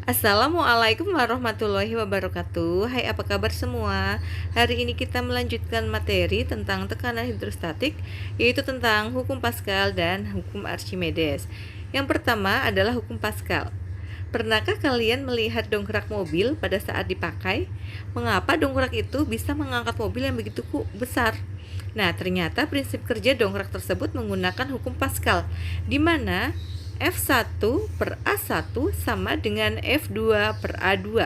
Assalamualaikum warahmatullahi wabarakatuh. Hai, apa kabar semua? Hari ini kita melanjutkan materi tentang tekanan hidrostatik, yaitu tentang hukum Pascal dan hukum Archimedes. Yang pertama adalah hukum Pascal. Pernahkah kalian melihat dongkrak mobil pada saat dipakai? Mengapa dongkrak itu bisa mengangkat mobil yang begitu besar? Nah, ternyata prinsip kerja dongkrak tersebut menggunakan hukum Pascal, di mana F1 per A1 sama dengan F2 per A2.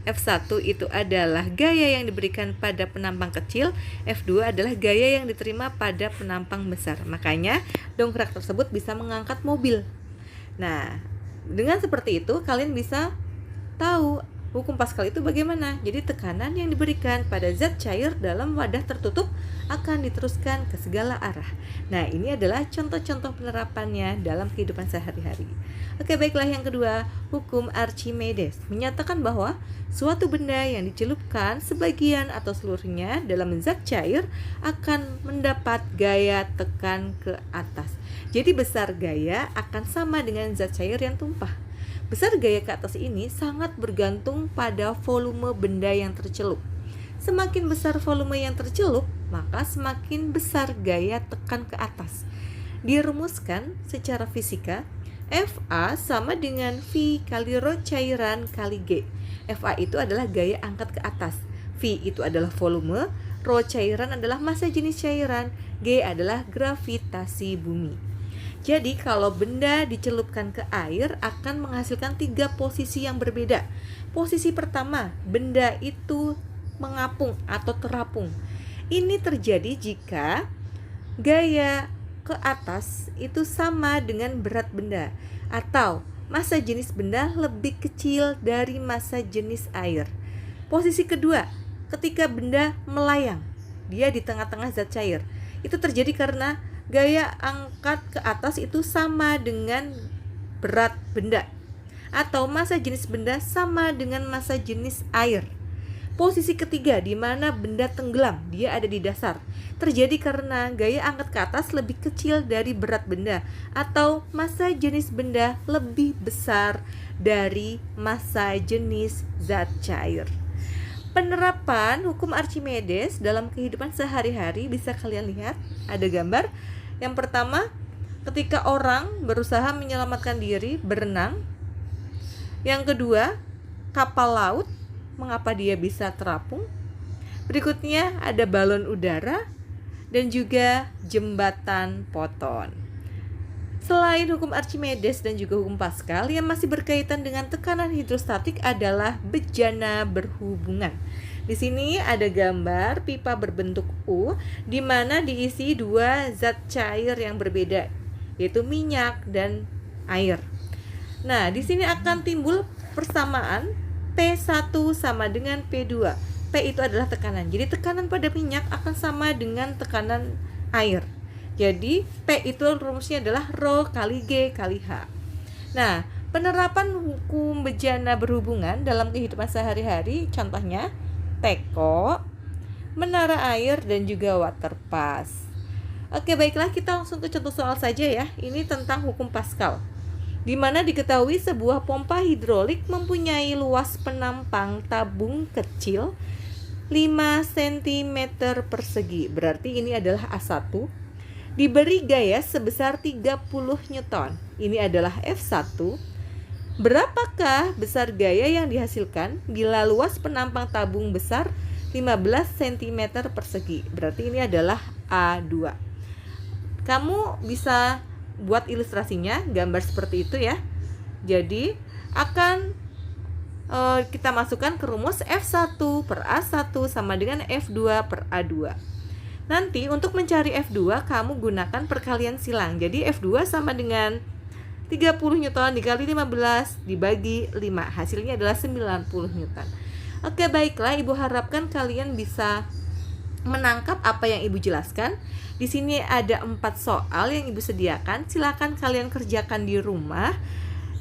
F1 itu adalah gaya yang diberikan pada penampang kecil, F2 adalah gaya yang diterima pada penampang besar. Makanya dongkrak tersebut bisa mengangkat mobil. Nah, dengan seperti itu kalian bisa tahu hukum Pascal itu bagaimana. Jadi tekanan yang diberikan pada zat cair dalam wadah tertutup akan diteruskan ke segala arah. Nah, ini adalah contoh-contoh penerapannya dalam kehidupan sehari-hari. Oke, baiklah, yang kedua, hukum Archimedes menyatakan bahwa suatu benda yang dicelupkan sebagian atau seluruhnya dalam zat cair akan mendapat gaya tekan ke atas. Jadi besar gaya akan sama dengan zat cair yang tumpah. Besar gaya ke atas ini sangat bergantung pada volume benda yang tercelup. Semakin besar volume yang tercelup, maka semakin besar gaya tekan ke atas. Dirumuskan secara fisika, Fa sama dengan V kali rho cairan kali G. Fa itu adalah gaya angkat ke atas, V itu adalah volume, rho cairan adalah massa jenis cairan, G adalah gravitasi bumi. Jadi kalau benda dicelupkan ke air akan menghasilkan 3 posisi yang berbeda. Posisi pertama, benda itu mengapung atau terapung. Ini terjadi jika gaya ke atas itu sama dengan berat benda, atau massa jenis benda lebih kecil dari massa jenis air. Posisi kedua, ketika benda melayang, dia di tengah-tengah zat cair. Itu terjadi karena gaya angkat ke atas itu sama dengan berat benda, atau massa jenis benda sama dengan massa jenis air. Posisi ketiga, di mana benda tenggelam, dia ada di dasar, terjadi karena gaya angkat ke atas lebih kecil dari berat benda, atau massa jenis benda lebih besar dari massa jenis zat cair. Penerapan hukum Archimedes dalam kehidupan sehari-hari bisa kalian lihat, ada gambar. Yang pertama, ketika orang berusaha menyelamatkan diri berenang. Yang kedua, kapal laut, mengapa dia bisa terapung. Berikutnya ada balon udara dan juga jembatan Poton. Selain hukum Archimedes dan juga hukum Pascal, yang masih berkaitan dengan tekanan hidrostatik adalah bejana berhubungan. Di sini ada gambar pipa berbentuk U di mana diisi 2 zat cair yang berbeda, yaitu minyak dan air. Nah, di sini akan timbul persamaan P1 sama dengan P2. P itu adalah tekanan. Jadi tekanan pada minyak akan sama dengan tekanan air. Jadi P itu rumusnya adalah rho kali G kali H. Nah, penerapan hukum bejana berhubungan dalam kehidupan sehari-hari contohnya teko, menara air, dan juga water pass. Oke, baiklah, kita langsung ke contoh soal saja ya. Ini tentang hukum Pascal, di mana diketahui sebuah pompa hidrolik mempunyai luas penampang tabung kecil 5 cm persegi. Berarti ini adalah A1. Diberi gaya sebesar 30 Newton. Ini adalah F1. Berapakah besar gaya yang dihasilkan bila luas penampang tabung besar 15 cm persegi? Berarti ini adalah A2. Kamu bisa buat ilustrasinya, gambar seperti itu ya. Jadi akan kita masukkan ke rumus F1 per A1 sama dengan F2 per A2. Nanti untuk mencari F2 kamu gunakan perkalian silang. Jadi F2 sama dengan 30 Newton dikali 15 dibagi 5. Hasilnya adalah 90 Newton. Oke, baiklah, Ibu harapkan kalian bisa menangkap apa yang Ibu jelaskan. Di sini ada 4 soal yang Ibu sediakan. Silakan kalian kerjakan di rumah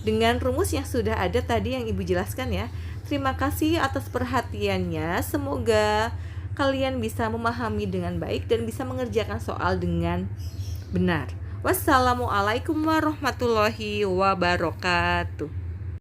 dengan rumus yang sudah ada tadi yang Ibu jelaskan ya. Terima kasih atas perhatiannya. Semoga kalian bisa memahami dengan baik dan bisa mengerjakan soal dengan benar. Wassalamualaikum warahmatullahi wabarakatuh.